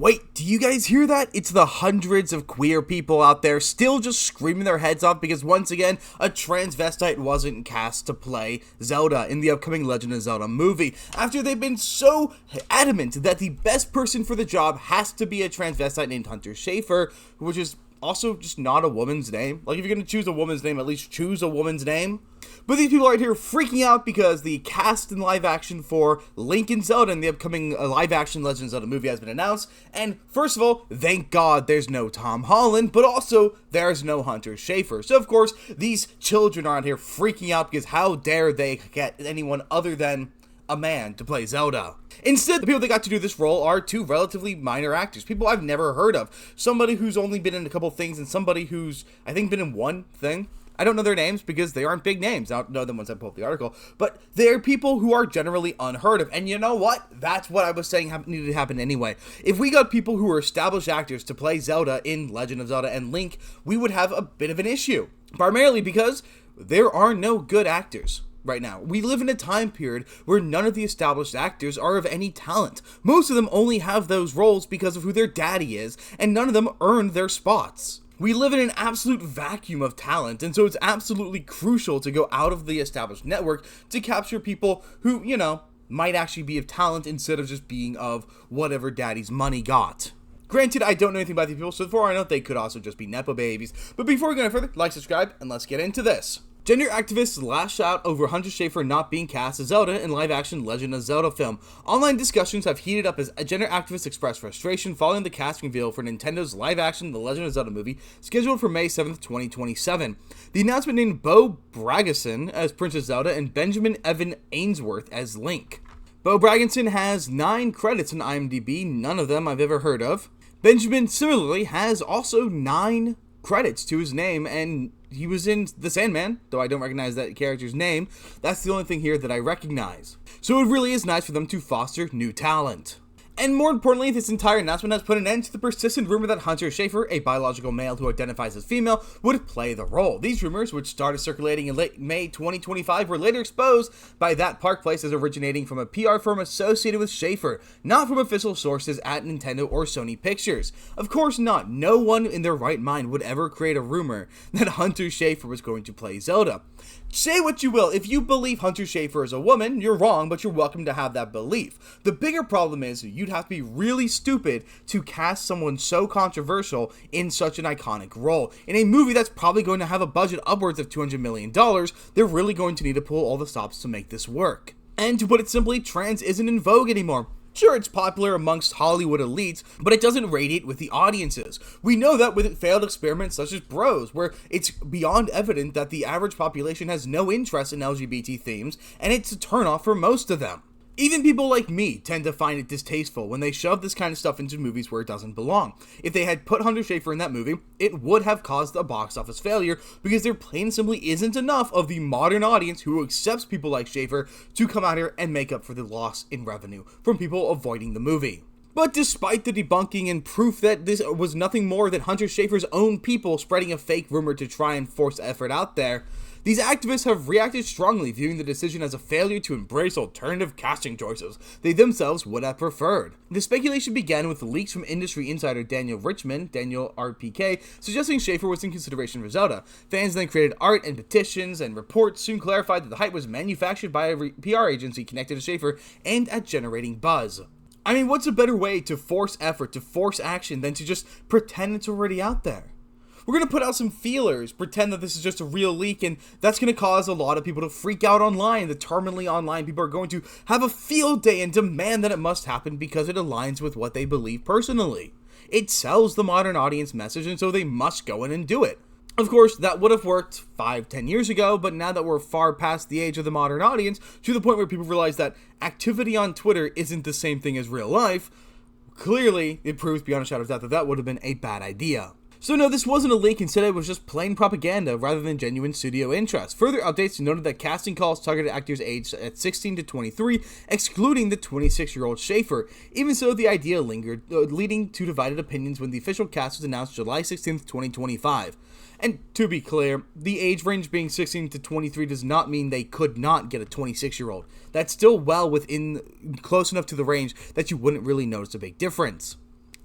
Wait, do you guys hear that? It's the hundreds of queer people out there still just screaming their heads off because once again, a transvestite wasn't cast to play Zelda in the upcoming Legend of Zelda movie, after they've been so adamant that the best person for the job has to be a transvestite named Hunter Schafer, which is also just not a woman's name. Like, if you're gonna choose a woman's name, at least choose a woman's name. But these people right here freaking out because the cast in live action for Link and Zelda in the upcoming live action Legend of Zelda movie has been announced. And first of all, thank God there's no Tom Holland, but also there's no Hunter Schafer. So of course, these children are out here freaking out because how dare they get anyone other than a man to play Zelda. Instead, the people that got to do this role are two relatively minor actors, people I've never heard of. Somebody who's only been in a couple things and somebody who's, I think, been in one thing. I don't know their names because they aren't big names. I don't know them once I pull up the article, but they're people who are generally unheard of. And you know what? That's what I was saying needed to happen anyway. If we got people who are established actors to play Zelda in Legend of Zelda and Link, we would have a bit of an issue. Primarily because there are no good actors right now. We live in a time period where none of the established actors are of any talent. Most of them only have those roles because of who their daddy is, and none of them earned their spots. We live in an absolute vacuum of talent, and so it's absolutely crucial to go out of the established network to capture people who, you know, might actually be of talent instead of just being of whatever daddy's money got. Granted, I don't know anything about these people, so for I know they could also just be nepo babies. But before we go any further, like, subscribe, and let's get into this. Gender activists lash out over Hunter Schafer not being cast as Zelda in live-action Legend of Zelda film. Online discussions have heated up as gender activists express frustration following the casting reveal for Nintendo's live-action The Legend of Zelda movie, scheduled for May 7th, 2027. The announcement named Bo Bragason as Princess Zelda and Benjamin Evan Ainsworth as Link. Bo Bragason has 9 credits on IMDb, none of them I've ever heard of. Benjamin similarly has also 9 credits to his name, and he was in The Sandman, though I don't recognize that character's name. That's the only thing here that I recognize. So it really is nice for them to foster new talent. And more importantly, this entire announcement has put an end to the persistent rumor that Hunter Schafer, a biological male who identifies as female, would play the role. These rumors, which started circulating in late May 2025, were later exposed by That Park Place as originating from a PR firm associated with Schafer, not from official sources at Nintendo or Sony Pictures. Of course not. No one in their right mind would ever create a rumor that Hunter Schafer was going to play Zelda. Say what you will, if you believe Hunter Schafer is a woman, you're wrong, but you're welcome to have that belief. The bigger problem is you'd have to be really stupid to cast someone so controversial in such an iconic role. In a movie that's probably going to have a budget upwards of $200 million, they're really going to need to pull all the stops to make this work. And to put it simply, trans isn't in vogue anymore. Sure, it's popular amongst Hollywood elites, but it doesn't radiate with the audiences. We know that with failed experiments such as Bros, where it's beyond evident that the average population has no interest in LGBT themes, and it's a turnoff for most of them. Even people like me tend to find it distasteful when they shove this kind of stuff into movies where it doesn't belong. If they had put Hunter Schafer in that movie, it would have caused a box office failure because there plain and simply isn't enough of the modern audience who accepts people like Schafer to come out here and make up for the loss in revenue from people avoiding the movie. But despite the debunking and proof that this was nothing more than Hunter Schafer's own people spreading a fake rumor to try and force effort out there, these activists have reacted strongly, viewing the decision as a failure to embrace alternative casting choices they themselves would have preferred. The speculation began with leaks from industry insider Daniel Richmond, Daniel RPK, suggesting Schafer was in consideration for Zelda. Fans then created art and petitions, and reports soon clarified that the hype was manufactured by a PR agency connected to Schafer and at generating buzz. I mean, what's a better way to force effort, to force action, than to just pretend it's already out there? We're going to put out some feelers, pretend that this is just a real leak, and that's going to cause a lot of people to freak out online. The terminally online people are going to have a field day and demand that it must happen because it aligns with what they believe personally. It sells the modern audience message, and so they must go in and do it. Of course, that would have worked 5-10 years ago, but now that we're far past the age of the modern audience, to the point where people realize that activity on Twitter isn't the same thing as real life, clearly it proves beyond a shadow of doubt that that would have been a bad idea. So no, this wasn't a leak, instead it was just plain propaganda rather than genuine studio interest. Further updates noted that casting calls targeted actors aged at 16 to 23, excluding the 26-year-old Schafer. Even so, the idea lingered, leading to divided opinions when the official cast was announced July 16th, 2025. And to be clear, the age range being 16 to 23 does not mean they could not get a 26-year-old. That's still well within, close enough to the range that you wouldn't really notice a big difference.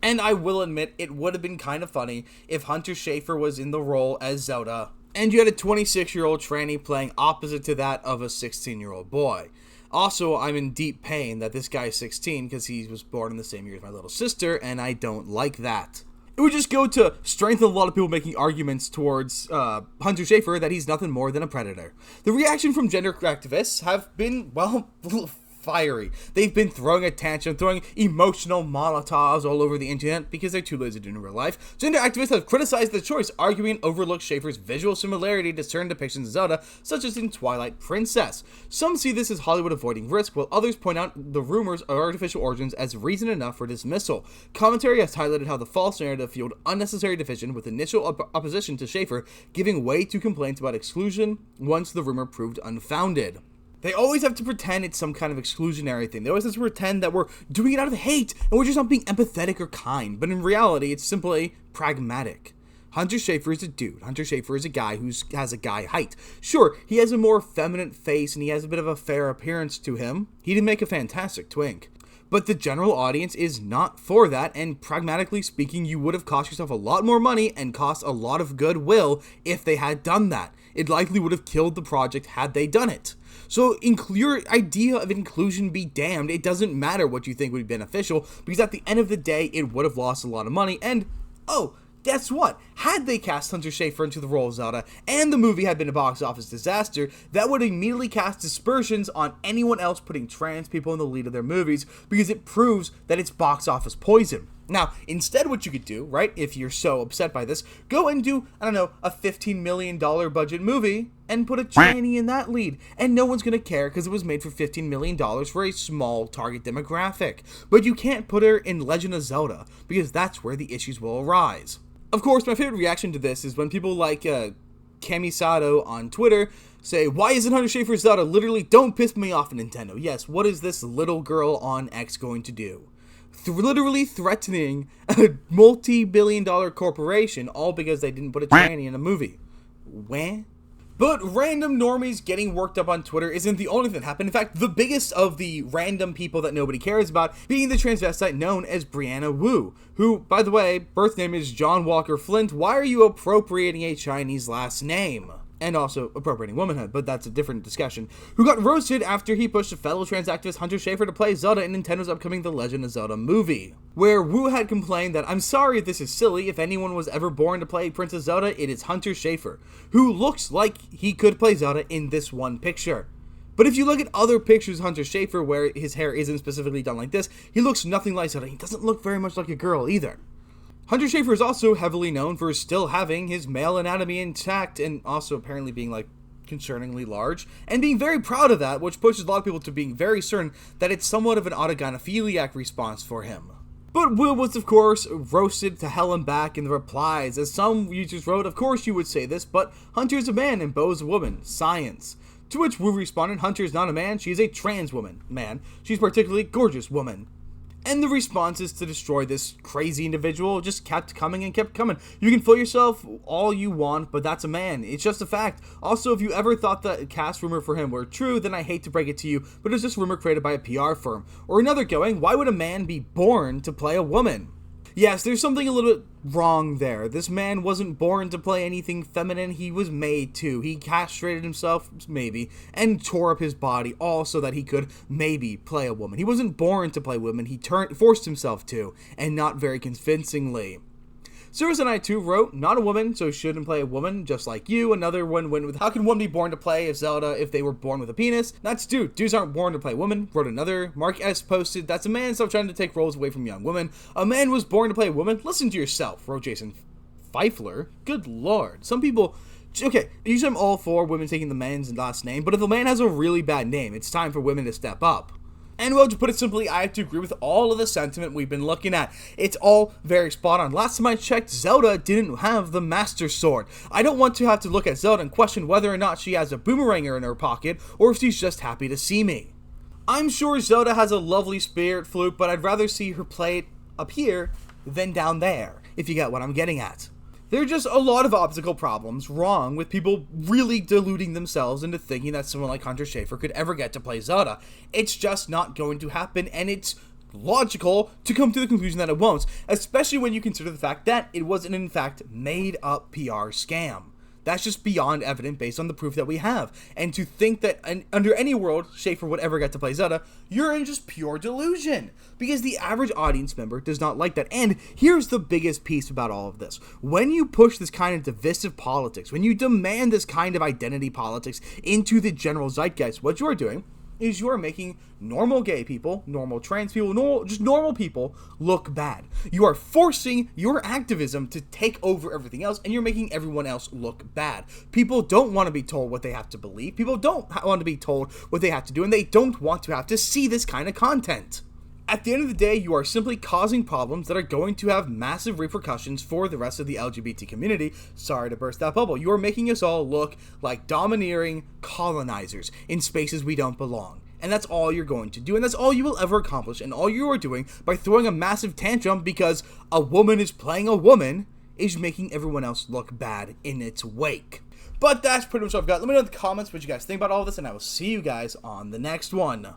And I will admit, it would have been kind of funny if Hunter Schafer was in the role as Zelda, and you had a 26-year-old tranny playing opposite to that of a 16-year-old boy. Also, I'm in deep pain that this guy is 16 because he was born in the same year as my little sister, and I don't like that. It would just go to strengthen a lot of people making arguments towards Hunter Schafer that he's nothing more than a predator. The reaction from gender activists have been, well, fiery. They've been throwing a tantrum, throwing emotional molotovs all over the internet because they're too lazy to do it in real life. Gender activists have criticized the choice, arguing it overlooks Schafer's visual similarity to certain depictions of Zelda, such as in Twilight Princess. Some see this as Hollywood avoiding risk, while others point out the rumors of artificial origins as reason enough for dismissal. Commentary has highlighted how the false narrative fueled unnecessary division, with initial opposition to Schafer giving way to complaints about exclusion once the rumor proved unfounded. They always have to pretend it's some kind of exclusionary thing. They always have to pretend that we're doing it out of hate and we're just not being empathetic or kind. But in reality, it's simply pragmatic. Hunter Schafer is a dude. Hunter Schafer is a guy who has a guy height. Sure, he has a more feminine face and he has a bit of a fair appearance to him. He'd make a fantastic twink. But the general audience is not for that, and pragmatically speaking, you would have cost yourself a lot more money and cost a lot of goodwill if they had done that. It likely would have killed the project had they done it. So your idea of inclusion be damned, it doesn't matter what you think would be beneficial, because at the end of the day, it would have lost a lot of money, and, oh, guess what? Had they cast Hunter Schafer into the role of Zelda, and the movie had been a box office disaster, that would immediately cast dispersions on anyone else putting trans people in the lead of their movies, because it proves that it's box office poison. Now, instead what you could do, right, if you're so upset by this, go and do, I don't know, a $15 million budget movie and put a tranny in that lead. And no one's going to care because it was made for $15 million for a small target demographic. But you can't put her in Legend of Zelda because that's where the issues will arise. Of course, my favorite reaction to this is when people like Cami Sato on Twitter say, "Why isn't Hunter Schafer Zelda? Literally, don't piss me off, Nintendo." Yes, what is this little girl on X going to do? Literally threatening a multi-billion-dollar corporation, all because they didn't put a tranny in a movie. When? But random normies getting worked up on Twitter isn't the only thing that happened. In fact, the biggest of the random people that nobody cares about being the transvestite known as Brianna Wu, who, by the way, birth name is John Walker Flint. Why are you appropriating a Chinese last name? And also appropriating womanhood, but that's a different discussion, who got roasted after he pushed a fellow trans activist Hunter Schafer to play Zelda in Nintendo's upcoming The Legend of Zelda movie, where Wu had complained that, "I'm sorry if this is silly, if anyone was ever born to play Princess Zelda, it is Hunter Schafer, who looks like he could play Zelda in this one picture." But if you look at other pictures of Hunter Schafer where his hair isn't specifically done like this, he looks nothing like Zelda. He doesn't look very much like a girl either. Hunter Schafer is also heavily known for still having his male anatomy intact and also apparently being, like, concerningly large, and being very proud of that, which pushes a lot of people to being very certain that it's somewhat of an autogynephiliac response for him. But Will was, of course, roasted to hell and back in the replies, as some users wrote, "Of course you would say this, but Hunter's a man and Bo's a woman. Science." To which Wu responded, "Hunter is not a man, she is a trans woman. Man, she's a particularly gorgeous woman." And the responses to destroy this crazy individual just kept coming and kept coming. You can fool yourself all you want, but that's a man. It's just a fact. Also, if you ever thought the cast rumor for him were true, then I hate to break it to you, but it's just a rumor created by a PR firm. Or another going, why would a man be born to play a woman? Yes, there's something a little bit wrong there. This man wasn't born to play anything feminine, he was made to. He castrated himself, maybe, and tore up his body all so that he could maybe play a woman. He wasn't born to play women, he forced himself to, and not very convincingly. Cirrus and I too wrote, "Not a woman, so shouldn't play a woman, just like you." Another one went with, "How can one be born to play as Zelda if they were born with a penis?" That's dude. Dudes aren't born to play women. Wrote another. Mark S. posted, "That's a man, stop trying to take roles away from young women. A man was born to play a woman. Listen to yourself," wrote Jason Pfeiffer. Good lord. Some people... Okay, usually I'm all for women taking the man's last name, but if a man has a really bad name, it's time for women to step up. And well, to put it simply, I have to agree with all of the sentiment we've been looking at. It's all very spot on. Last time I checked, Zelda didn't have the Master Sword. I don't want to have to look at Zelda and question whether or not she has a boomeranger in her pocket, or if she's just happy to see me. I'm sure Zelda has a lovely spirit flute, but I'd rather see her play it up here than down there, if you get what I'm getting at. There are just a lot of obstacle problems wrong with people really deluding themselves into thinking that someone like Hunter Schafer could ever get to play Zelda. It's just not going to happen, and it's logical to come to the conclusion that it won't, especially when you consider the fact that it was an in fact made up PR scam. That's just beyond evident based on the proof that we have. And to think that under any world Schafer would ever get to play Zelda, you're in just pure delusion. Because the average audience member does not like that. And here's the biggest piece about all of this. When you push this kind of divisive politics, when you demand this kind of identity politics into the general zeitgeist, what you are doing is you are making normal gay people, normal trans people, normal people look bad. You are forcing your activism to take over everything else, and you're making everyone else look bad. People don't want to be told what they have to believe. People don't want to be told what they have to do, and they don't want to have to see this kind of content. At the end of the day, you are simply causing problems that are going to have massive repercussions for the rest of the LGBT community. Sorry to burst that bubble. You are making us all look like domineering colonizers in spaces we don't belong. And that's all you're going to do, and that's all you will ever accomplish, and all you are doing by throwing a massive tantrum because a woman is playing a woman is making everyone else look bad in its wake. But that's pretty much all I've got. Let me know in the comments what you guys think about all this, and I will see you guys on the next one.